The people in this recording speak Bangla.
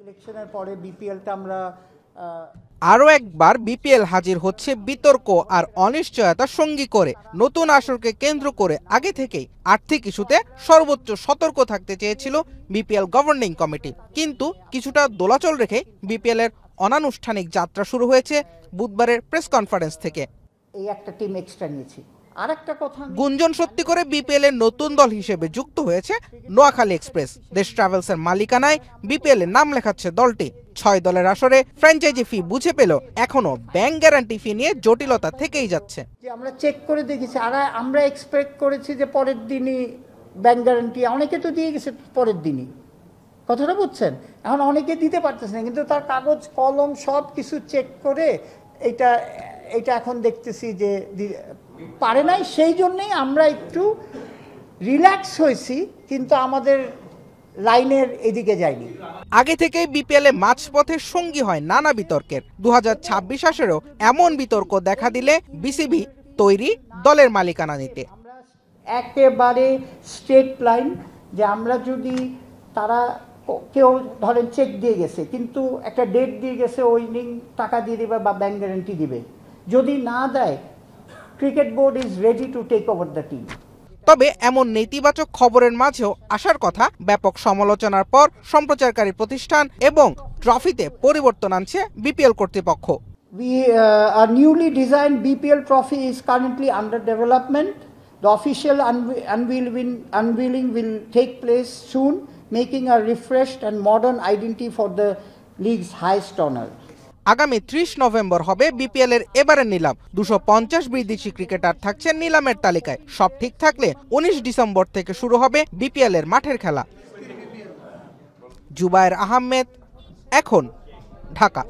ইলেকশনের পরে বিপিএলটা আমরা আরও একবার বিপিএল হাজির হচ্ছে বিতর্ক আর অনিশ্চয়তা সঙ্গী করে। নতুন আসরকে কেন্দ্র করে আগে থেকেই আর্থিক ইস্যুতে সর্বোচ্চ সতর্ক থাকতে চেয়েছিল বিপিএল গভর্নিং কমিটি, কিন্তু কিছুটা দোলাচল রেখে বিপিএল এর অনানুষ্ঠানিক যাত্রা শুরু হয়েছে বুধবারের প্রেস কনফারেন্স থেকে। এই একটা টিম এক্সট্রা নিয়েছি। আরেকটা কথা, গুঞ্জন সত্যি করে বিপিএল এর নতুন দল হিসেবে যুক্ত হয়েছে নোয়াখালী এক্সপ্রেস। দেশ ট্রাভেলসের মালিকানায় বিপিএল এর নাম লেখাচ্ছে দলটি। 6 দলের আসরে ফ্র্যাঞ্চাইজি ফি বুঝে পেল এখনো ব্যাংক গ্যারান্টি ফি নিয়ে জটিলতা থেকেই যাচ্ছে। যে আমরা চেক করে দেখেছি, আর আমরা এক্সপেক্ট করেছি যে পরের দিনই ব্যাংক গ্যারান্টি, অনেকে তো দিয়ে গেছে পরের দিনই, কথাটা বুঝছেন। এখন অনেকে দিতে পারতেছে না, কিন্তু তার কাগজ কলম সব কিছু চেক করে এটা এখন দেখতেছি যে পারে নাই। সেই জন্যেই আমরা একটু রিল্যাক্স হয়েছি, কিন্তু আমাদের লাইনের এদিকে যায়নি। আগে থেকেই বিপিএল এ মাঝপথের সঙ্গী হয় নানা বিতর্কের। 2026 আসরেও এমন বিতর্ক দেখা দিলে বিসিবি তৈরি দলের মালিকানা নিতে। আমরা একেবারে স্ট্রেট লাইন, যে আমরা যদি তারা কেউ ধরেন চেক দিয়ে গেছে কিন্তু একটা ডেট দিয়ে গেছে, ওই দিন টাকা দিয়ে দিবে বা ব্যাংক গ্যারান্টি দিবে। যদি না দেয়, cricket board is ready to take over the team. তবে এমন নেতিবাচক খবরের মাঝেও আসার কথা ব্যাপক সমালোচনার পর সম্প্রচারকারী প্রতিষ্ঠান এবং ট্রফিতে পরিবর্তন আনছে বিপিএল কর্তৃপক্ষ। A newly designed BPL trophy is currently under development. The official unveiling will take place soon, making a refreshed and modern identity for the league's highest honor. আগামী 30 নভেম্বর হবে বিপিএল এর এবারের নিলাম। 250 বিদেশি ক্রিকেটার থাকছেন নিলামের তালিকায়। সব ঠিক থাকলে 19 ডিসেম্বর থেকে শুরু হবে বিপিএল এর মাঠের খেলা। জুবায়ের আহমেদ, এখন, ঢাকা।